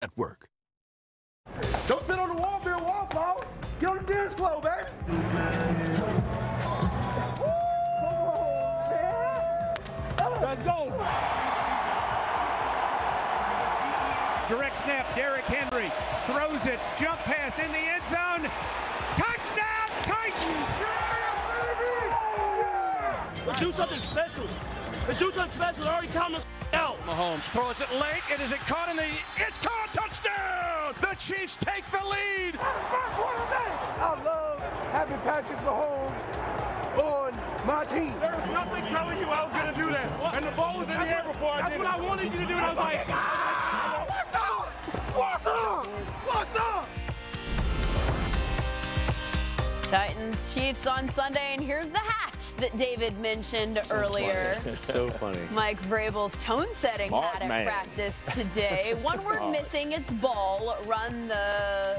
at work. Don't sit on the wall, Bill Wallflower. Get on the dance floor, baby. Let's go. Direct snap, Derrick Henry throws it, jump pass in the end zone. Touchdown, Titans! Let's do something special. Let's do something special. Already count us out. Mahomes throws it late, and is it caught it's caught, touchdown! The Chiefs take the lead! I love having Patrick Mahomes on my team. There was nothing telling you I was going to do that. And the ball was in the air before I did it. That's what I wanted you to do, and I was like, what's up? What's up? What's up? Titans Chiefs on Sunday, and here's the hat that David mentioned earlier. It's so funny. Mike Vrabel's tone-setting hat at practice today. One word missing, it's ball. Run the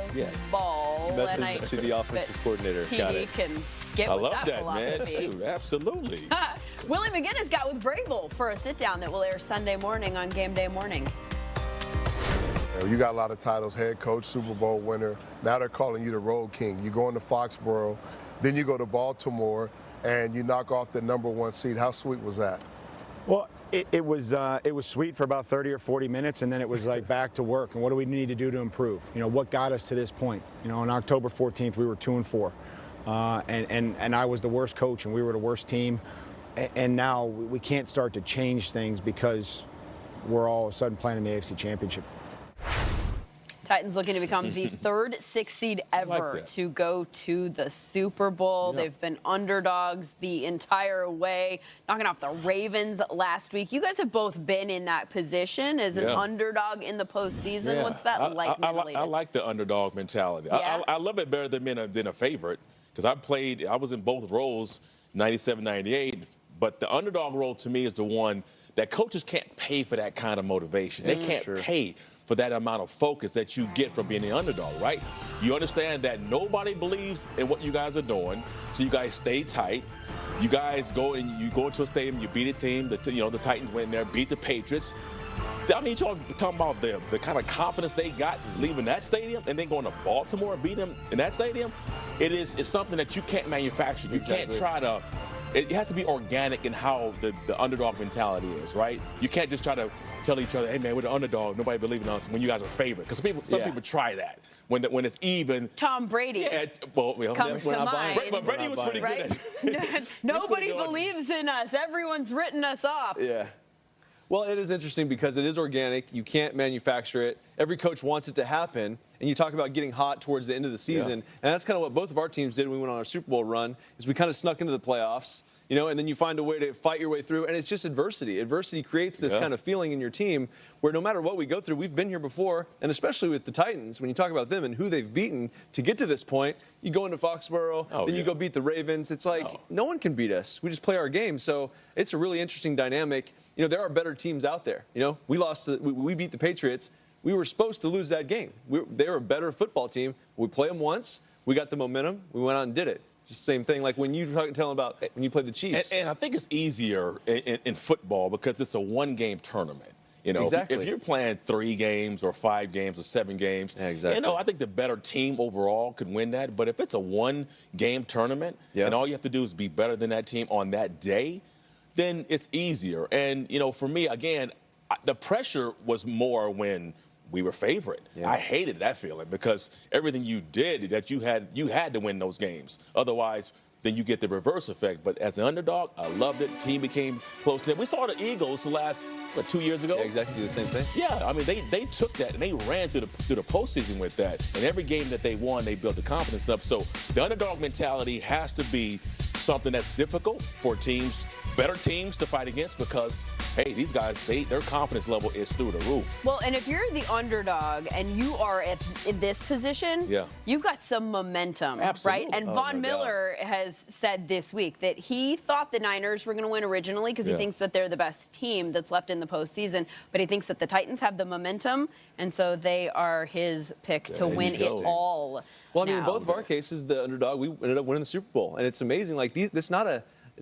ball. Message to the offensive coordinator. Got TD it. can get I with love that that, philosophy. man. Shoot, absolutely. Willie McGinnis got with Vrabel for a sit-down that will air Sunday morning on Game Day Morning. You got a lot of titles, head coach, Super Bowl winner. Now they're calling you the Road King. You go into Foxborough, then you go to Baltimore, and you knock off the #1 seed. How sweet was that? Well, it was sweet for about 30 or 40 minutes, and then it was like back to work. And what do we need to do to improve? You know, what got us to this point? You know, on October 14th, we were 2-4, and I was the worst coach, and we were the worst team. And now we can't start to change things because we're all of a sudden playing in the AFC Championship. Titans looking to become the third 6 seed ever to go to the Super Bowl. Yeah. They've been underdogs the entire way, knocking off the Ravens last week. You guys have both been in that position as an underdog in the postseason. Yeah. What's that like? I like the underdog mentality. Yeah. I love it better than a favorite because I was in both roles, 97, 98. But the underdog role to me is the one that coaches can't pay for that kind of motivation. They can't pay for that amount of focus that you get from being the underdog, right? You understand that nobody believes in what you guys are doing, so you guys stay tight. You guys go into a stadium, you beat a team. The Titans went in there, beat the Patriots. I mean, you're talking about the kind of confidence they got leaving that stadium and then going to Baltimore and beat them in that stadium. It's something that you can't manufacture. You can't try to. It has to be organic in how the underdog mentality is, right? You can't just try to tell each other, hey, man, we're the underdog. Nobody believes in us when you guys are favored. Because some people try that when it's even. Tom Brady comes to mind. But Brady was pretty good at it. Nobody believes in us. Everyone's written us off. Yeah. Well, it is interesting because it is organic. You can't manufacture it. Every coach wants it to happen. And you talk about getting hot towards the end of the season. And that's kind of what both of our teams did when we went on our Super Bowl run, is we kind of snuck into the playoffs, and then you find a way to fight your way through. And it's just adversity. Adversity creates this kind of feeling in your team where no matter what we go through, we've been here before. And especially with the Titans, when you talk about them and who they've beaten to get to this point, you go into Foxborough, then you go beat the Ravens. It's like no one can beat us. We just play our game. So it's a really interesting dynamic. There are better teams out there. We beat the Patriots. We were supposed to lose that game. They were a better football team. We play them once. We got the momentum. We went out and did it. Just the same thing like when you tell them about when you played the Chiefs. And I think it's easier in football because it's a one-game tournament. Exactly. If you're playing 3 games or 5 games or 7 games, I think the better team overall could win that. But if it's a one-game tournament and all you have to do is be better than that team on that day, then it's easier. And, for me, again, the pressure was more when we were favorite. I hated that feeling because everything you did that you had to win those games. Otherwise, then you get the reverse effect. But as an underdog, I loved it. Team became close-knit. We saw the Eagles the last 2 years ago. Yeah, exactly. Do the same thing. Yeah, I mean they took that and they ran through the postseason with that. And every game that they won, they built the confidence up. So the underdog mentality has to be something that's difficult for teams, better teams to fight against because, hey, these guys, their confidence level is through the roof. Well, and if you're the underdog and you are in this position, you've got some momentum, right? And Von Miller has said this week that he thought the Niners were going to win originally because he thinks that they're the best team that's left in the postseason, but he thinks that the Titans have the momentum, and so they are his pick to win it all. Well, I mean, in both of our cases, the underdog, we ended up winning the Super Bowl, and it's amazing. Like it's not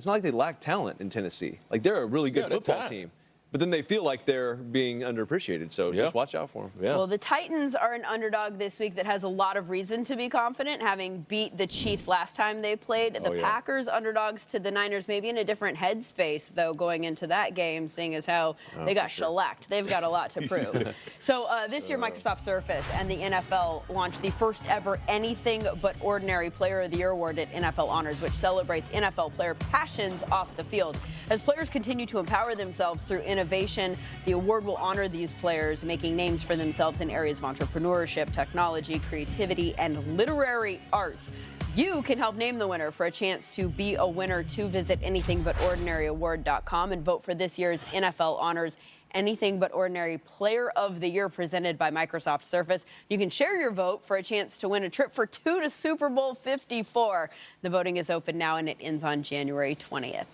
like they lack talent in Tennessee. Like they're a really good football team. but then they feel like they're being underappreciated. So just watch out for them. Yeah. Well, the Titans are an underdog this week that has a lot of reason to be confident, having beat the Chiefs last time they played. The Packers underdogs to the Niners, maybe in a different headspace, though, going into that game, seeing as how they got shellacked. They've got a lot to prove. So this year, Microsoft Surface and the NFL launched the first ever Anything But Ordinary Player of the Year award at NFL Honors, which celebrates NFL player passions off the field. As players continue to empower themselves through innovation, the award will honor these players, making names for themselves in areas of entrepreneurship, technology, creativity, and literary arts. You can help name the winner. For a chance to be a winner, to visit anythingbutordinaryaward.com and vote for this year's NFL Honors Anything But Ordinary Player of the Year presented by Microsoft Surface. You can share your vote for a chance to win a trip for 2 to Super Bowl 54. The voting is open now and it ends on January 20th.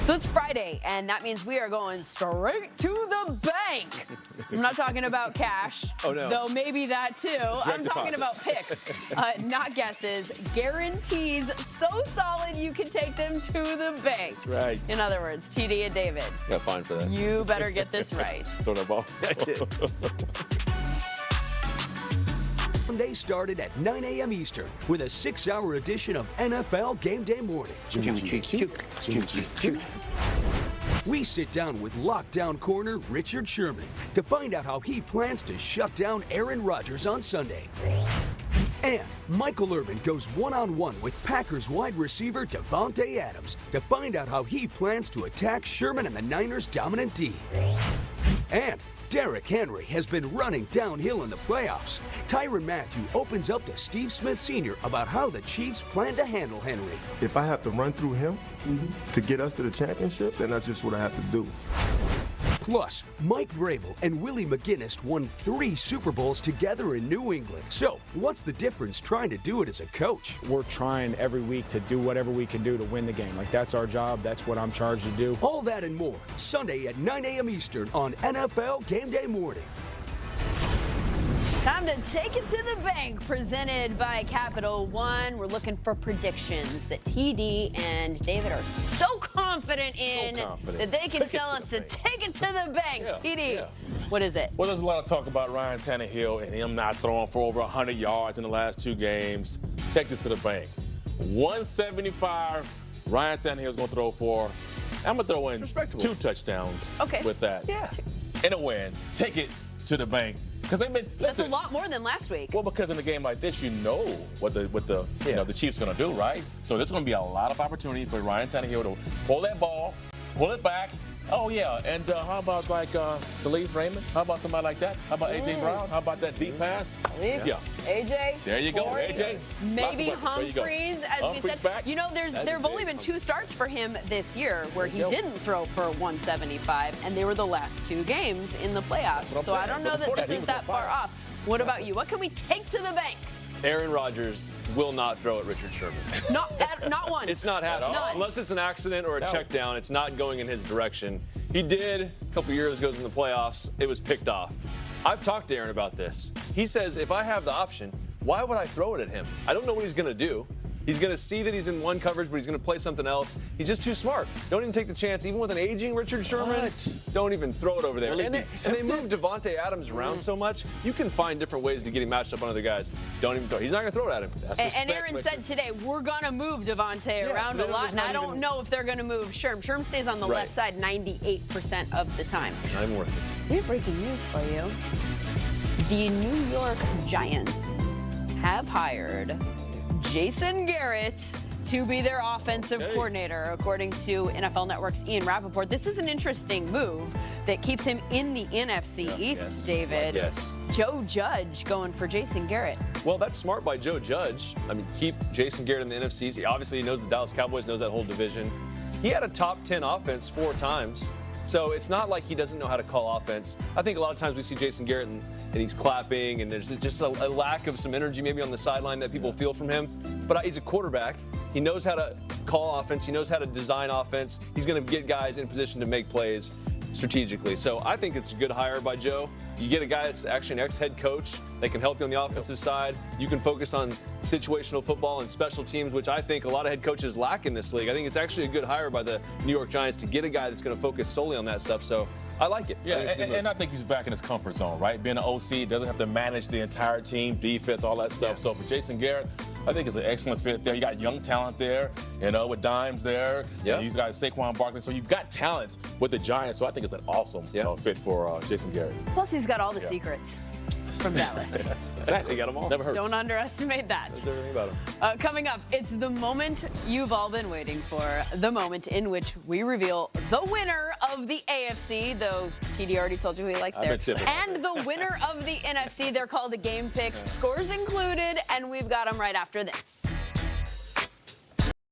So it's Friday, and that means we are going straight to the bank. I'm not talking about cash, though maybe that too. I'm talking about picks, not guesses. Guarantees so solid you can take them to the bank. That's right. In other words, TD and David. Got fined for that. You better get this right. Throw that ball. That's it. Sunday started at 9 a.m. Eastern with a 6-hour edition of NFL Game Day Morning. We sit down with lockdown corner Richard Sherman to find out how he plans to shut down Aaron Rodgers on Sunday. And Michael Irvin goes one-on-one with Packers wide receiver Davante Adams to find out how he plans to attack Sherman and the Niners' dominant D. And Derrick Henry has been running downhill in the playoffs. Tyrann Mathieu opens up to Steve Smith Sr. about how the Chiefs plan to handle Henry. If I have to run through him to get us to the championship, then that's just what I have to do. Plus, Mike Vrabel and Willie McGinnis won 3 Super Bowls together in New England. So, what's the difference trying to do it as a coach? We're trying every week to do whatever we can do to win the game. Like, that's our job. That's what I'm charged to do. All that and more, Sunday at 9 a.m. Eastern on NFL Game Day Morning. Time to take it to the bank, presented by Capital One. We're looking for predictions that TD and David are so confident in that they can tell us to take it to the bank. TD, what is it? Well, there's a lot of talk about Ryan Tannehill and him not throwing for over 100 yards in the last 2 games. Take this to the bank. 175, Ryan Tannehill's going to throw for. I'm going to throw in 2 touchdowns with that. And a win. Take it to the bank. Because they've been. That's a lot more than last week. Well, because in a game like this, you know what the the Chiefs are going to do, right? So there's going to be a lot of opportunity for Ryan Tannehill to pull that ball, pull it back. Oh yeah, and how about like Khalif Raymond? How about somebody like that? How about AJ Brown? How about that deep pass? Yeah. AJ. There you go, Forrest, AJ. Maybe Humphreys, as Humphreys we said. Back. You know, there have only been 2 starts for him this year where he didn't throw for 175, and they were the last 2 games in the playoffs. So I don't know that this is that far off. What about you? What can we take to the bank? Aaron Rodgers will not throw at Richard Sherman. Not once. It's not happening. Unless it's an accident or a check down, it's not going in his direction. He did a couple years ago in the playoffs. It was picked off. I've talked to Aaron about this. He says, if I have the option, why would I throw it at him? I don't know what he's going to do. He's going to see that he's in one coverage, but he's going to play something else. He's just too smart. Don't even take the chance. Even with an aging Richard Sherman, don't even throw it over there. And they move Davante Adams around so much, you can find different ways to get him matched up on other guys. Don't even throw. He's not going to throw it at him. And Aaron said today, we're going to move Davante around a lot, and I don't know if they're going to move Sherm. Sherm stays on the left side 98% of the time. Not even worth it. We have breaking news for you. The New York Giants have hired Jason Garrett to be their offensive coordinator, according to NFL Network's Ian Rappaport. This is an interesting move that keeps him in the NFC East, David. Yes. Joe Judge going for Jason Garrett. Well, that's smart by Joe Judge. I mean, keep Jason Garrett in the NFC. He obviously knows the Dallas Cowboys, knows that whole division. He had a top 10 offense 4 times. So it's not like he doesn't know how to call offense. I think a lot of times we see Jason Garrett and he's clapping, and there's just a lack of some energy maybe on the sideline that people feel from him. But he's a quarterback. He knows how to call offense. He knows how to design offense. He's going to get guys in position to make plays strategically. So I think it's a good hire by Joe. You get a guy that's actually an ex-head coach that can help you on the offensive side. You can focus on situational football and special teams, which I think a lot of head coaches lack in this league. I think it's actually a good hire by the New York Giants to get a guy that's going to focus solely on that stuff. So I like it. Yeah, and I think he's back in his comfort zone, right? Being an OC, doesn't have to manage the entire team, defense, all that stuff. Yeah. So for Jason Garrett, I think it's an excellent fit there. You got young talent there, with Dimes there. Yeah. He's got Saquon Barkley. So you've got talent with the Giants. So I think it's an awesome fit for Jason Garrett. Plus, he's got all the secrets from Dallas. Exactly, got them all. Never hurts. Don't underestimate that. That's everything about him. Coming up, it's the moment you've all been waiting for. The moment in which we reveal the winner of the AFC, though TD already told you who he likes there. And the winner of the NFC. They're called the Game Picks, scores included, and we've got them right after this.